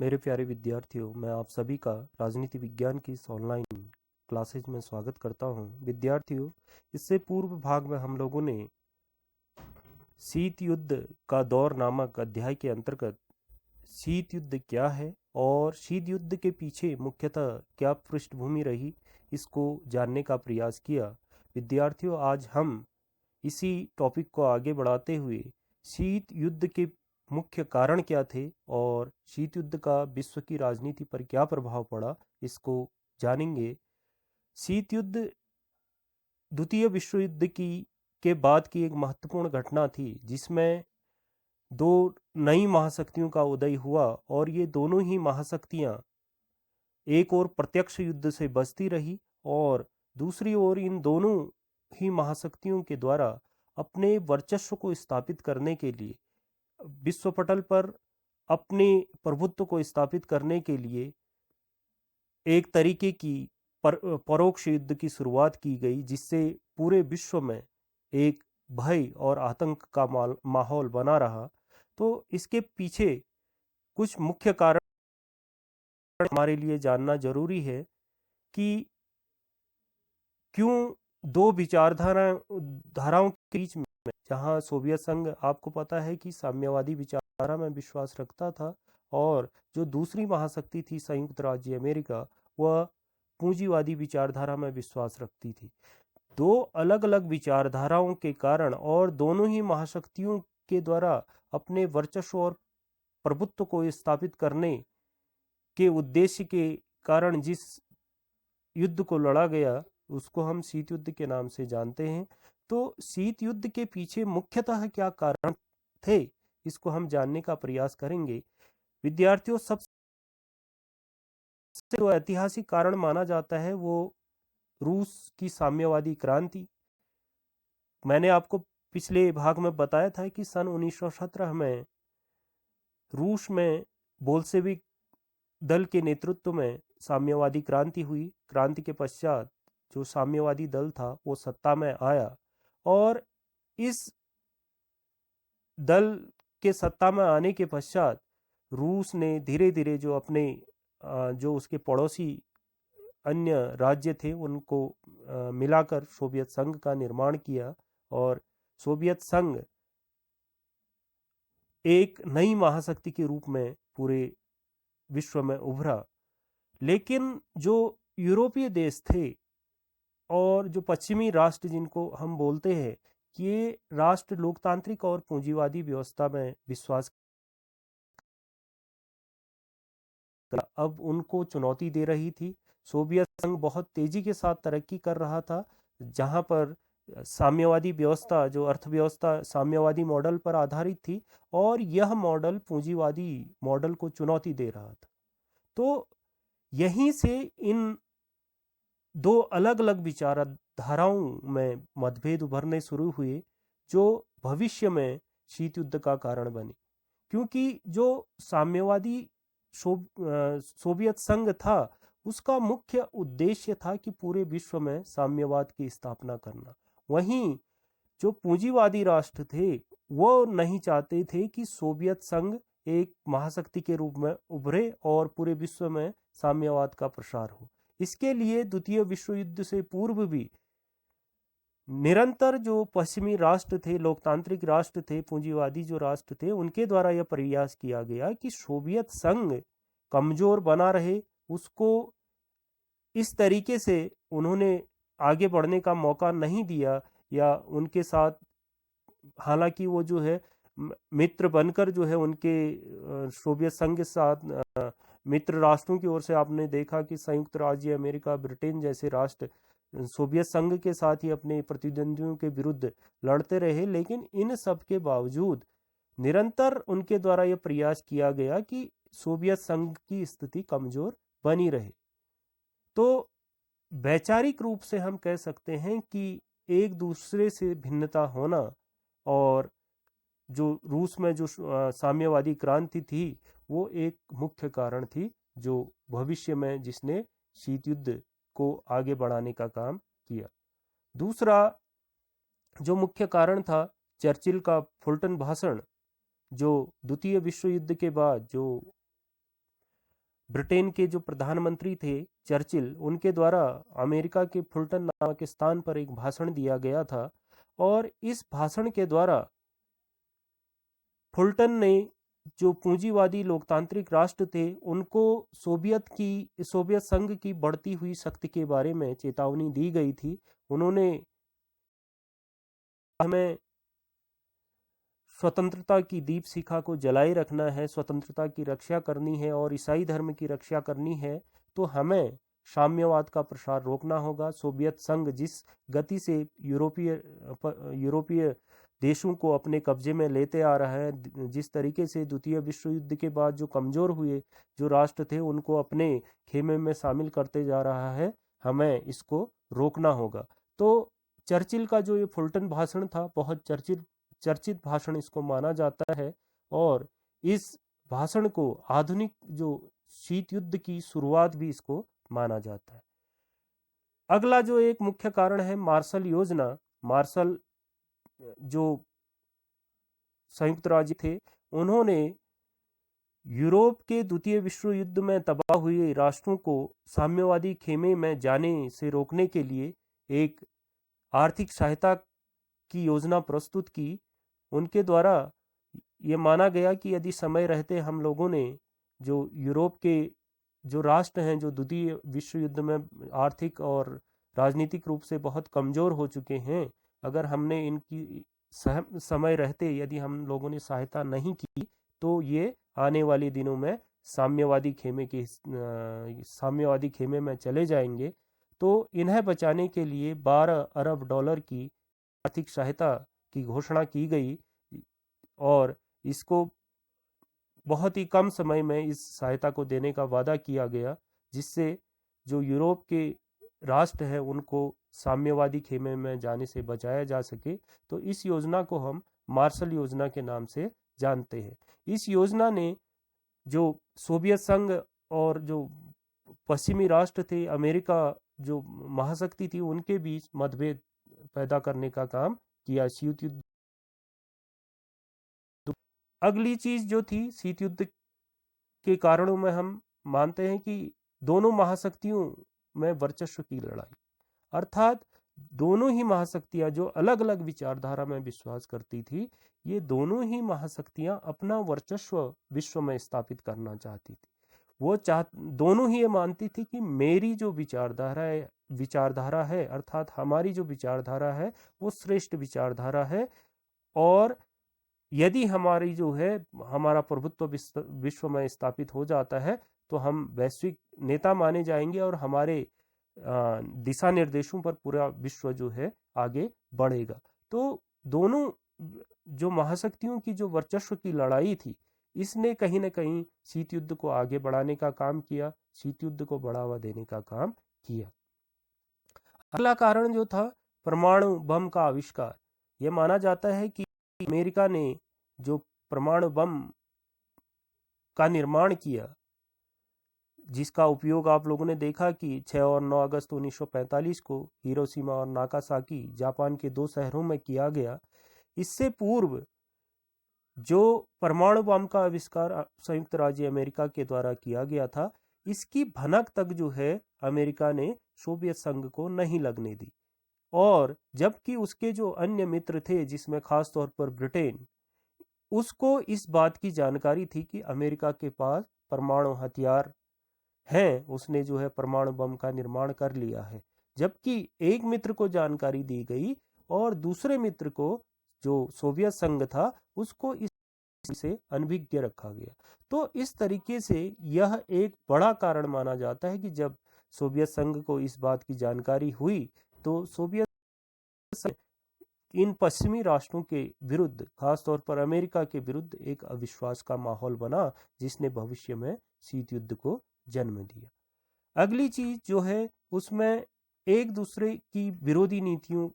मेरे प्यारे विद्यार्थियों, मैं आप सभी का राजनीति विज्ञान की इस ऑनलाइन क्लासेज में स्वागत करता हूं। विद्यार्थियों, इससे पूर्व भाग में हम लोगों ने शीत युद्ध का दौर नामक अध्याय के अंतर्गत शीत युद्ध क्या है और शीत युद्ध के पीछे मुख्यतः क्या पृष्ठभूमि रही, इसको जानने का प्रयास किया। विद्यार्थियों, आज हम इसी टॉपिक को आगे बढ़ाते हुए शीत युद्ध के मुख्य कारण क्या थे और शीत युद्ध का विश्व की राजनीति पर क्या प्रभाव पड़ा, इसको जानेंगे। शीत युद्ध द्वितीय विश्व युद्ध की के बाद की एक महत्वपूर्ण घटना थी, जिसमें दो नई महाशक्तियों का उदय हुआ और ये दोनों ही महाशक्तियां एक और प्रत्यक्ष युद्ध से बचती रही और दूसरी ओर इन दोनों ही महाशक्तियों के द्वारा अपने वर्चस्व को स्थापित करने के लिए, विश्व पटल पर अपने प्रभुत्व को स्थापित करने के लिए एक तरीके की परोक्ष युद्ध की शुरुआत की गई, जिससे पूरे विश्व में एक भय और आतंक का माहौल बना रहा। तो इसके पीछे कुछ मुख्य कारण हमारे लिए जानना जरूरी है कि क्यों दो धाराओं के बीच में, जहां सोवियत संघ आपको पता है कि साम्यवादी विचारधारा में विश्वास रखता था और जो दूसरी महाशक्ति थी संयुक्त राज्य अमेरिका, वह पूंजीवादी विचारधारा में विश्वास रखती थी। दो अलग अलग विचारधाराओं के कारण और दोनों ही महाशक्तियों के द्वारा अपने वर्चस्व और प्रभुत्व को स्थापित करने के उद्देश्य के कारण जिस युद्ध को लड़ा गया, उसको हम शीत युद्ध के नाम से जानते हैं। तो शीत युद्ध के पीछे मुख्यतः क्या कारण थे, इसको हम जानने का प्रयास करेंगे। विद्यार्थियों, सबसे जो ऐतिहासिक कारण माना जाता है वो रूस की साम्यवादी क्रांति। मैंने आपको पिछले भाग में बताया था कि सन 1917 में रूस में बोल्शेविक दल के नेतृत्व में साम्यवादी क्रांति हुई। क्रांति के पश्चात जो साम्यवादी दल था वो सत्ता में आया और इस दल के सत्ता में आने के पश्चात रूस ने धीरे धीरे जो अपने जो उसके पड़ोसी अन्य राज्य थे उनको मिलाकर सोवियत संघ का निर्माण किया और सोवियत संघ एक नई महाशक्ति के रूप में पूरे विश्व में उभरा। लेकिन जो यूरोपीय देश थे और जो पश्चिमी राष्ट्र जिनको हम बोलते हैं, ये राष्ट्र लोकतांत्रिक और पूंजीवादी व्यवस्था में विश्वास अब उनको चुनौती दे रही थी। सोवियत संघ बहुत तेजी के साथ तरक्की कर रहा था, जहां पर साम्यवादी व्यवस्था, जो अर्थव्यवस्था साम्यवादी मॉडल पर आधारित थी और यह मॉडल पूंजीवादी मॉडल को चुनौती दे रहा था। तो यहीं से इन दो अलग अलग विचारधाराओं में मतभेद उभरने शुरू हुए, जो भविष्य में शीत युद्ध का कारण बने। क्योंकि जो साम्यवादी सोवियत संघ था, उसका मुख्य उद्देश्य था कि पूरे विश्व में साम्यवाद की स्थापना करना। वहीं जो पूंजीवादी राष्ट्र थे, वो नहीं चाहते थे कि सोवियत संघ एक महाशक्ति के रूप में उभरे और पूरे विश्व में साम्यवाद का प्रसार हो। इसके लिए द्वितीय विश्व युद्ध से पूर्व भी निरंतर जो पश्चिमी राष्ट्र थे, लोकतांत्रिक राष्ट्र थे, पूंजीवादी जो राष्ट्र थे, उनके द्वारा यह प्रयास किया गया कि सोवियत संघ कमजोर बना रहे। उसको इस तरीके से उन्होंने आगे बढ़ने का मौका नहीं दिया या उनके साथ, हालांकि वो जो है मित्र बनकर जो है उनके सोवियत संघ के साथ मित्र राष्ट्रों की ओर से आपने देखा कि संयुक्त राज्य अमेरिका, ब्रिटेन जैसे राष्ट्र सोवियत संघ के साथ ही अपने प्रतिद्वंदियों के विरुद्ध लड़ते रहे। लेकिन इन सब के बावजूद निरंतर उनके द्वारा यह प्रयास किया गया कि सोवियत संघ की स्थिति कमजोर बनी रहे। तो वैचारिक रूप से हम कह सकते हैं कि एक दूसरे से भिन्नता होना और जो रूस में जो साम्यवादी क्रांति थी, वो एक मुख्य कारण थी, जो भविष्य में जिसने शीत युद्ध को आगे बढ़ाने का काम किया। दूसरा जो मुख्य कारण था, चर्चिल का फुल्टन भाषण, जो द्वितीय विश्व युद्ध के बाद जो ब्रिटेन के जो प्रधानमंत्री थे चर्चिल, उनके द्वारा अमेरिका के फुलटन नामक स्थान पर एक भाषण दिया गया था। और इस भाषण के द्वारा फुलटन ने जो पूंजीवादी लोकतांत्रिक राष्ट्र थे उनको सोवियत संघ की बढ़ती हुई शक्ति के बारे में चेतावनी दी गई थी। उन्होंने हमें स्वतंत्रता की दीप शिखा को जलाए रखना है, स्वतंत्रता की रक्षा करनी है और ईसाई धर्म की रक्षा करनी है, तो हमें साम्यवाद का प्रसार रोकना होगा। सोवियत संघ जिस गति से यूरोपीय देशों को अपने कब्जे में लेते आ रहा है, जिस तरीके से द्वितीय विश्व युद्ध के बाद जो कमजोर हुए जो राष्ट्र थे उनको अपने खेमे में शामिल करते जा रहा है, हमें इसको रोकना होगा। तो चर्चिल का जो ये फुलटन भाषण था बहुत चर्चित भाषण इसको माना जाता है और इस भाषण को आधुनिक जो शीत युद्ध की शुरुआत भी इसको माना जाता है। अगला जो एक मुख्य कारण है मार्शल योजना। मार्शल जो संयुक्त राज्य थे, उन्होंने यूरोप के द्वितीय विश्व युद्ध में तबाह हुए राष्ट्रों को साम्यवादी खेमे में जाने से रोकने के लिए एक आर्थिक सहायता की योजना प्रस्तुत की। उनके द्वारा ये माना गया कि यदि समय रहते हम लोगों ने जो यूरोप के जो राष्ट्र हैं जो द्वितीय विश्व युद्ध में आर्थिक और राजनीतिक रूप से बहुत कमजोर हो चुके हैं, अगर हमने इनकी समय रहते यदि हम लोगों ने सहायता नहीं की तो ये आने वाले दिनों में साम्यवादी खेमे में चले जाएंगे। तो इन्हें बचाने के लिए 12 अरब डॉलर की आर्थिक सहायता की घोषणा की गई और इसको बहुत ही कम समय में इस सहायता को देने का वादा किया गया, जिससे जो यूरोप के राष्ट्र हैं उनको साम्यवादी खेमे में जाने से बचाया जा सके। तो इस योजना को हम मार्शल योजना के नाम से जानते हैं। इस योजना ने जो सोवियत संघ और जो पश्चिमी राष्ट्र थे, अमेरिका जो महाशक्ति थी, उनके बीच मतभेद पैदा करने का काम किया शीत युद्ध। अगली चीज जो थी शीत युद्ध के कारणों में हम मानते हैं कि दोनों महाशक्तियों में वर्चस्व की लड़ाई, अर्थात दोनों ही महाशक्तियां जो अलग अलग विचारधारा में विश्वास करती थी, ये दोनों ही महाशक्तियां अपना वर्चस्व विश्व में स्थापित करना चाहती थी। वो दोनों ही ये मानती थी कि मेरी जो विचारधारा है अर्थात हमारी जो विचारधारा है वो श्रेष्ठ विचारधारा है, और यदि हमारी जो है हमारा प्रभुत्व विश्व में स्थापित हो जाता है तो हम वैश्विक नेता माने जाएंगे और हमारे दिशा निर्देशों पर पूरा विश्व जो है आगे बढ़ेगा। तो दोनों जो महाशक्तियों की जो वर्चस्व की लड़ाई थी, इसने कहीं ना कहीं शीत युद्ध को आगे बढ़ाने का काम किया, शीत युद्ध को बढ़ावा देने का काम किया। अगला कारण जो था परमाणु बम का आविष्कार। यह माना जाता है कि अमेरिका ने जो परमाणु बम का निर्माण किया, जिसका उपयोग आप लोगों ने देखा कि 6 और 9 अगस्त 1945 को हिरोशिमा और नागासाकी जापान के 2 शहरों में किया गया। इससे पूर्व जो परमाणु बम का आविष्कार संयुक्त राज्य अमेरिका के द्वारा किया गया था, इसकी भनक तक जो है अमेरिका ने सोवियत संघ को नहीं लगने दी। और जबकि उसके जो अन्य मित्र थे, जिसमें खास तौर पर ब्रिटेन, उसको इस बात की जानकारी थी कि अमेरिका के पास परमाणु हथियार हैं, उसने जो है परमाणु बम का निर्माण कर लिया है। जबकि एक मित्र को जानकारी दी गई और दूसरे मित्र को, जो सोवियत संघ था, उसको से अनभिज्ञ रखा गया। तो इस तरीके से यह एक बड़ा कारण माना जाता है कि जब सोवियत संघ को इस बात की जानकारी हुई तो सोवियत इन पश्चिमी राष्ट्रों के विरुद्ध, खासतौर पर अमेरिका के विरुद्ध एक अविश्वास का माहौल बना, जिसने भविष्य में शीत युद्ध को जन्म दिया। अगली चीज जो है उसमें एक दूसरे की विरोधी नीतियों,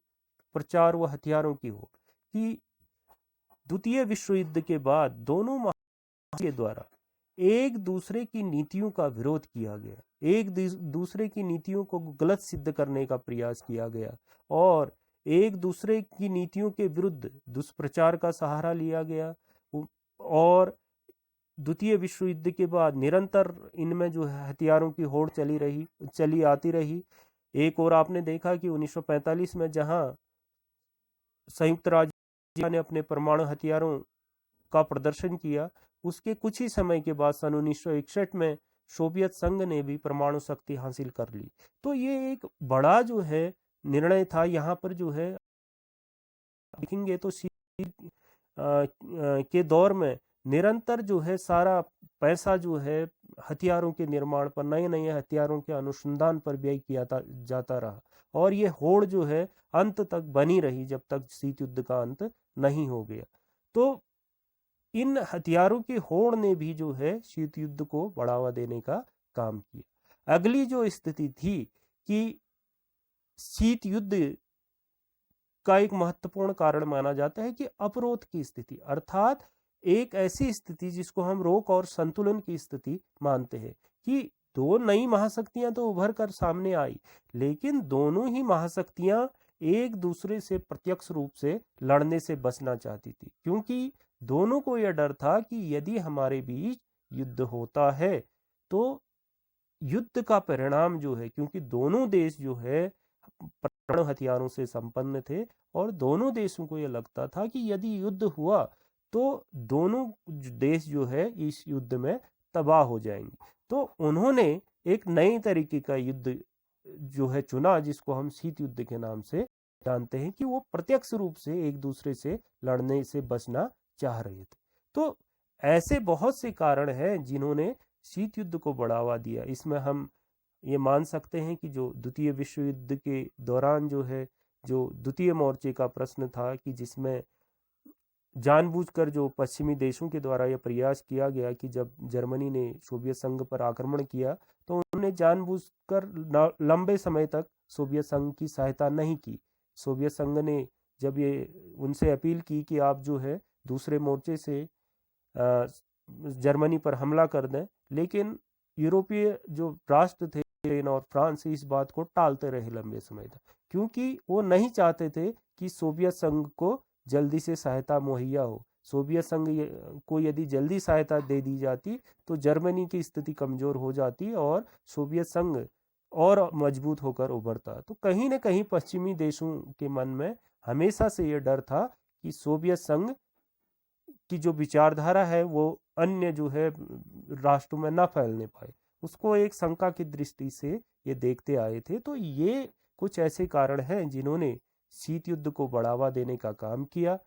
प्रचार व हथियारों की हो कि द्वितीय विश्व युद्ध के बाद दोनों महाशक्तियों के द्वारा एक दूसरे की नीतियों का विरोध किया गया, एक दूसरे की नीतियों को गलत सिद्ध करने का प्रयास किया गया और एक दूसरे की नीतियों के विरुद्ध दुष्प्रचार का सहारा लिया गया। और द्वितीय विश्व युद्ध के बाद निरंतर इनमें जो है हथियारों की होड़ चली आती रही। एक और आपने देखा कि 1945 में जहां संयुक्त राज्य ने अपने परमाणु हथियारों का प्रदर्शन किया, उसके कुछ ही समय के बाद सन 1961 में सोवियत संघ ने भी परमाणु शक्ति हासिल कर ली। तो ये एक बड़ा जो है निर्णय था। यहाँ पर जो है देखेंगे तो के दौर में निरंतर जो है सारा पैसा जो है हथियारों के निर्माण पर, नए नए हथियारों के अनुसंधान पर व्यय किया जाता रहा, और ये होड़ जो है अंत तक बनी रही जब तक शीत युद्ध का अंत नहीं हो गया। तो इन हथियारों की होड़ ने भी जो है शीत युद्ध को बढ़ावा देने का काम किया। अगली जो स्थिति थी कि शीत युद्ध का एक महत्वपूर्ण कारण माना जाता है कि अवरोध की स्थिति, अर्थात एक ऐसी स्थिति जिसको हम रोक और संतुलन की स्थिति मानते हैं कि दो नई महाशक्तियां तो उभर कर सामने आई, लेकिन दोनों ही महाशक्तियां एक दूसरे से प्रत्यक्ष रूप से लड़ने से बचना चाहती थी, क्योंकि दोनों को यह डर था कि यदि हमारे बीच युद्ध होता है तो युद्ध का परिणाम जो है, क्योंकि दोनों देश जो है परमाणु हथियारों से संपन्न थे और दोनों देशों को यह लगता था कि यदि युद्ध हुआ तो दोनों देश जो है इस युद्ध में तबाह हो जाएंगे। तो उन्होंने एक नए तरीके का युद्ध जो है चुना, जिसको हम शीत युद्ध के नाम से जानते हैं, कि वो प्रत्यक्ष रूप से एक दूसरे से लड़ने से बचना चाह रहे थे। तो ऐसे बहुत से कारण हैं जिन्होंने शीत युद्ध को बढ़ावा दिया। इसमें हम ये मान सकते हैं कि जो द्वितीय विश्व युद्ध के दौरान जो है, जो द्वितीय मोर्चे का प्रश्न था कि जिसमें जानबूझकर जो पश्चिमी देशों के द्वारा यह प्रयास किया गया कि जब जर्मनी ने सोवियत संघ पर आक्रमण किया तो उन्होंने जानबूझकर लंबे समय तक सोवियत संघ की सहायता नहीं की। सोवियत संघ ने जब ये उनसे अपील की कि आप जो है दूसरे मोर्चे से जर्मनी पर हमला कर दें, लेकिन यूरोपीय जो राष्ट्र थे और फ्रांस इस बात को टालते रहे लंबे समय तक, क्योंकि वो नहीं चाहते थे कि सोवियत संघ को जल्दी से सहायता मुहैया हो। सोवियत संघ को यदि जल्दी सहायता दे दी जाती तो जर्मनी की स्थिति कमजोर हो जाती और सोवियत संघ और मजबूत होकर उभरता। तो कहीं न कहीं पश्चिमी देशों के मन में हमेशा से यह डर था कि सोवियत संघ की जो विचारधारा है वो अन्य जो है राष्ट्रों में ना फैलने पाए, उसको एक शंका की दृष्टि से ये देखते आए थे। तो ये कुछ ऐसे कारण हैं जिन्होंने शीत युद्ध को बढ़ावा देने का काम किया।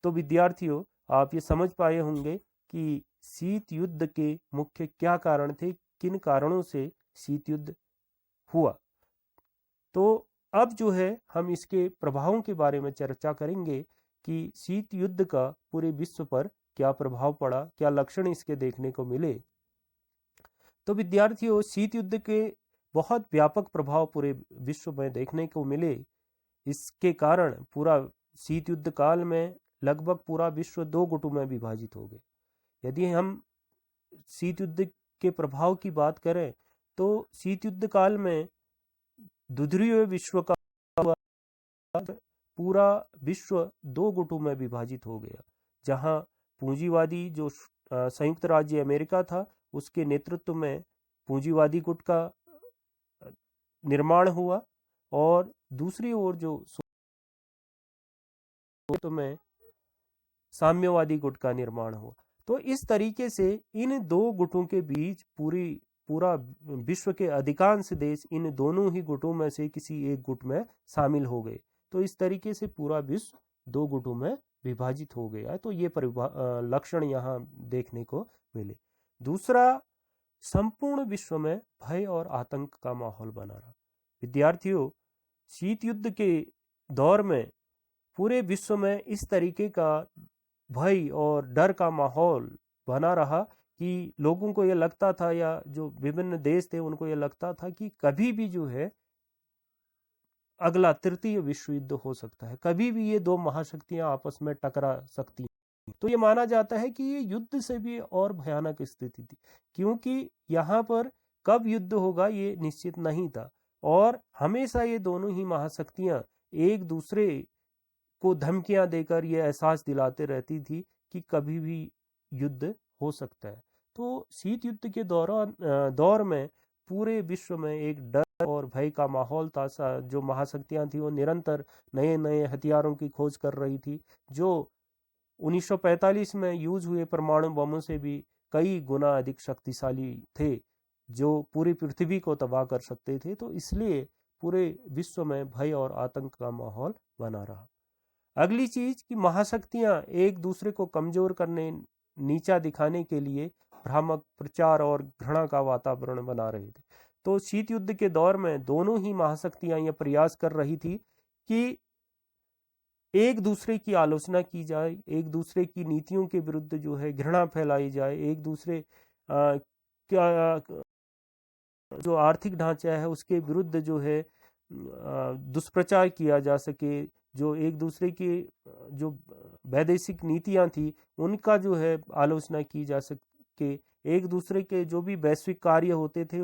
तो विद्यार्थियों, आप ये समझ पाए होंगे कि शीत युद्ध के मुख्य क्या कारण थे, किन कारणों से शीत युद्ध हुआ। तो अब जो है हम इसके प्रभावों के बारे में चर्चा करेंगे कि शीत युद्ध का पूरे विश्व पर क्या प्रभाव पड़ा, क्या लक्षण इसके देखने को मिले। तो विद्यार्थियों, शीत युद्ध के बहुत व्यापक प्रभाव पूरे विश्व में देखने को मिले। इसके कारण पूरा शीत युद्ध काल में लगभग पूरा विश्व दो गुटों में विभाजित हो गया। यदि हम शीत युद्ध के प्रभाव की बात करें तो शीत युद्ध काल में द्वितीय विश्व का पूरा विश्व दो गुटों में विभाजित हो गया, जहां पूंजीवादी जो संयुक्त राज्य अमेरिका था उसके नेतृत्व में पूंजीवादी गुट का निर्माण हुआ और दूसरी ओर जो में साम्यवादी गुट का निर्माण हुआ। तो इस तरीके से इन दो गुटों के बीच पूरा विश्व के अधिकांश देश इन दोनों ही गुटों में से किसी एक गुट में शामिल हो गए। तो इस तरीके से पूरा विश्व दो गुटों में विभाजित हो गया। तो ये लक्षण यहाँ देखने को मिले। दूसरा, संपूर्ण विश्व में भय और आतंक का माहौल बना रहा। विद्यार्थियों, शीत युद्ध के दौर में पूरे विश्व में इस तरीके का भय और डर का माहौल बना रहा कि लोगों को यह लगता था, या जो विभिन्न देश थे उनको यह लगता था कि कभी भी जो है अगला तृतीय विश्व युद्ध हो सकता है, कभी भी ये दो महाशक्तियां आपस में टकरा सकती हैं। तो ये माना जाता है कि ये युद्ध से भी और भयानक स्थिति थी, क्योंकि यहाँ पर कब युद्ध होगा ये निश्चित नहीं था और हमेशा ये दोनों ही महाशक्तियां एक दूसरे को धमकियां देकर ये एहसास दिलाते रहती थी कि कभी भी युद्ध हो सकता है। तो शीत युद्ध के दौर में पूरे विश्व में एक डर और भय का माहौल था। जो महाशक्तियां थी वो निरंतर नए नए हथियारों की खोज कर रही थी, जो 1945 में यूज हुए परमाणु बमों से भी कई गुना अधिक शक्तिशाली थे, जो पूरी पृथ्वी को तबाह कर सकते थे। तो इसलिए पूरे विश्व में भय और आतंक का माहौल बना रहा। अगली चीज कि महाशक्तियां एक दूसरे को कमजोर करने, नीचा दिखाने के लिए भ्रामक प्रचार और घृणा का वातावरण बना रहे थे। तो शीत युद्ध के दौर में दोनों ही महाशक्तियां यह प्रयास कर रही थी कि एक दूसरे की आलोचना की जाए, एक दूसरे की नीतियों के विरुद्ध जो है घृणा फैलाई जाए, एक दूसरे क्या जो आर्थिक ढांचा है उसके विरुद्ध जो है दुष्प्रचार किया जा सके, जो एक दूसरे की जो वैदेशिक नीतियां थी उनका जो है आलोचना की जा सके, एक दूसरे के जो भी वैश्विक कार्य होते थे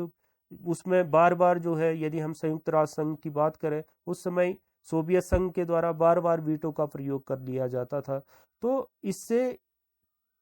उसमें बार बार जो है, यदि हम संयुक्त राष्ट्र संघ की बात करें उस समय सोवियत संघ के द्वारा बार बार वीटो का प्रयोग कर लिया जाता था। तो इससे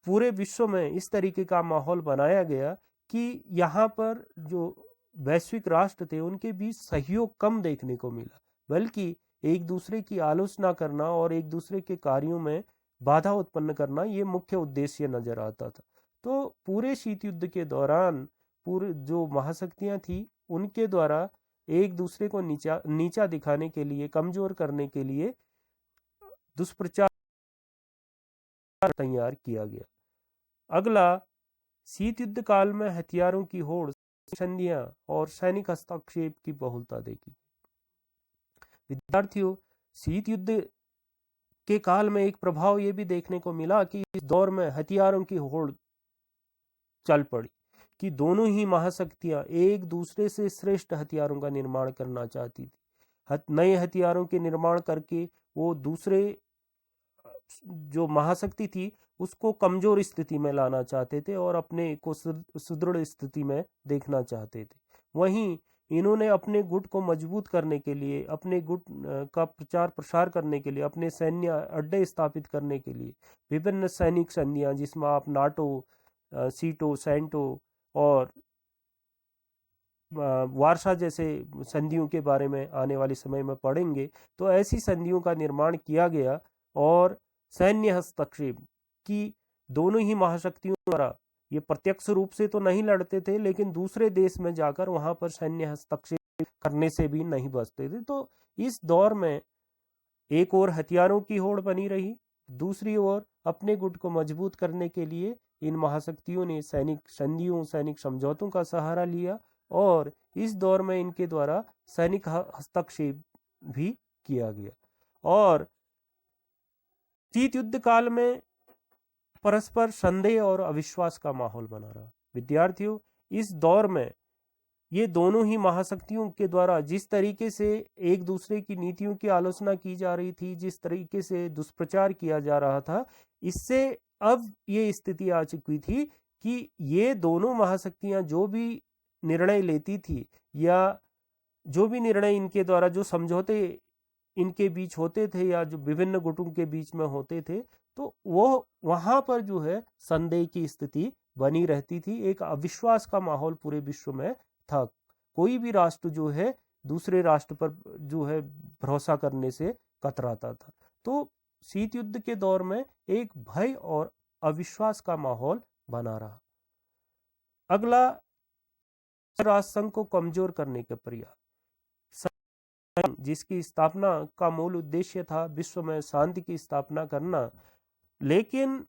पूरे विश्व में इस तरीके का माहौल बनाया गया कि यहाँ पर जो वैश्विक राष्ट्र थे उनके बीच सहयोग कम देखने को मिला, बल्कि एक दूसरे की आलोचना करना और एक दूसरे के कार्यों में बाधा उत्पन्न करना ये मुख्य उद्देश्य नजर आता था। तो पूरे शीत युद्ध के दौरान पूरे जो महाशक्तियां थी उनके द्वारा एक दूसरे को नीचा दिखाने के लिए, कमजोर करने के लिए दुष्प्रचार तैयार किया गया। अगला, शीत युद्ध काल में हथियारों की होड़, संधियां और सैनिक हस्तक्षेप की बहुलता देखी। विद्यार्थियों, शीत युद्ध के काल में एक प्रभाव यह भी देखने को मिला कि इस दौर में हथियारों की होड़ चल पड़ी कि दोनों ही महाशक्तियां एक दूसरे से श्रेष्ठ हथियारों का निर्माण करना चाहती थी। नए हथियारों के निर्माण करके वो दूसरे जो महाशक्ति थी उसको कमजोर स्थिति में लाना चाहते थे और अपने को सुदृढ़ स्थिति में देखना चाहते थे। वहीं इन्होंने अपने गुट को मजबूत करने के लिए, अपने गुट का प्रचार प्रसार करने के लिए, अपने सैन्य अड्डे स्थापित करने के लिए विभिन्न सैनिक संधियां, जिसमें आप नाटो, सीटो, सेंटो और वारसा जैसे संधियों के बारे में आने वाले समय में पढ़ेंगे, तो ऐसी संधियों का निर्माण किया गया और सैन्य हस्तक्षेप की दोनों ही महाशक्तियों द्वारा, ये प्रत्यक्ष रूप से तो नहीं लड़ते थे लेकिन दूसरे देश में जाकर वहां पर सैन्य हस्तक्षेप करने से भी नहीं बचते थे। तो इस दौर में एक और हथियारों की होड़ बनी रही, दूसरी ओर अपने गुट को मजबूत करने के लिए इन महाशक्तियों ने सैनिक संधियों, सैनिक समझौतों का सहारा लिया और इस दौर में इनके द्वारा सैनिक हस्तक्षेप भी किया गया। और शीत युद्ध काल में परस्पर संदेह और अविश्वास का माहौल बना रहा। विद्यार्थियों, इस दौर में ये दोनों ही महाशक्तियों के द्वारा जिस तरीके से एक दूसरे की नीतियों की आलोचना की जा रही थी, जिस तरीके से दुष्प्रचार किया जा रहा था, इससे अब ये स्थिति आ चुकी थी कि ये दोनों महाशक्तियां जो भी निर्णय लेती थी या जो भी निर्णय इनके द्वारा, जो समझौते इनके बीच होते थे या जो विभिन्न गुटों के बीच में होते थे, तो वो वहां पर जो है संदेह की स्थिति बनी रहती थी। एक अविश्वास का माहौल पूरे विश्व में था। कोई भी राष्ट्र जो है दूसरे राष्ट्र पर जो है भरोसा करने से कतराता था। तो शीत युद्ध के दौर में एक भय और अविश्वास का माहौल बना रहा। अगला, राष्ट्र संघ को कमजोर करने का प्रयास। जिसकी स्थापना का मूल उद्देश्य था विश्व में शांति की स्थापना करना, लेकिन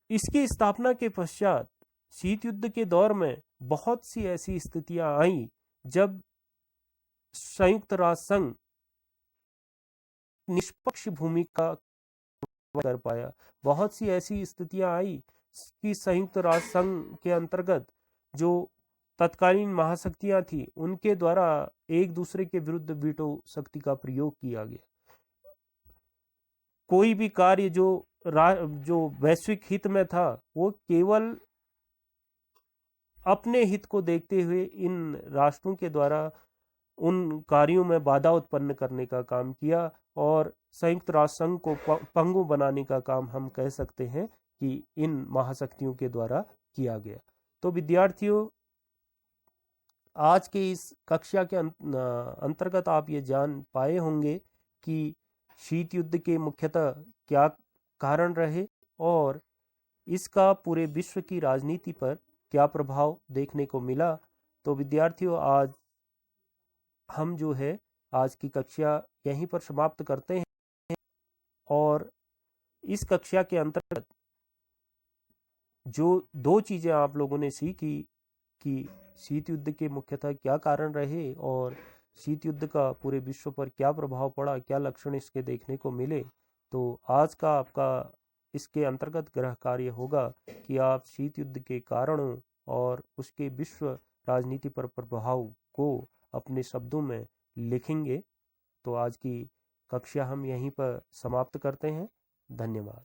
इसकी स्थापना के पश्चात शीत युद्ध के दौर में बहुत सी ऐसी स्थितियां आई जब संयुक्त राष्ट्र संघ निष्पक्ष भूमिका कर पाया। बहुत सी ऐसी स्थितियां आई कि संयुक्त राष्ट्र संघ के अंतर्गत जो तत्कालीन महाशक्तियां थी उनके द्वारा एक दूसरे के विरुद्ध वीटो शक्ति का प्रयोग किया गया। कोई भी कार्य जो वैश्विक हित में था वो केवल अपने हित को देखते हुए इन राष्ट्रों के द्वारा उन कार्यों में बाधा उत्पन्न करने का काम किया और संयुक्त राष्ट्र संघ को पंगु बनाने का काम हम कह सकते हैं कि इन महाशक्तियों के द्वारा किया गया। तो विद्यार्थियों, आज के इस कक्षा के अंतर्गत आप ये जान पाए होंगे कि शीत युद्ध के मुख्यतः क्या कारण रहे और इसका पूरे विश्व की राजनीति पर क्या प्रभाव देखने को मिला। तो विद्यार्थियों, आज हम जो है आज की कक्षा यहीं पर समाप्त करते हैं और इस कक्षा के अंतर्गत जो दो चीज़ें आप लोगों ने सीखी कि शीत युद्ध के मुख्यतः क्या कारण रहे और शीत युद्ध का पूरे विश्व पर क्या प्रभाव पड़ा, क्या लक्षण इसके देखने को मिले। तो आज का आपका इसके अंतर्गत गृह कार्य होगा कि आप शीत युद्ध के कारणों और उसके विश्व राजनीति पर प्रभाव को अपने शब्दों में लिखेंगे। तो आज की कक्षा हम यहीं पर समाप्त करते हैं। धन्यवाद।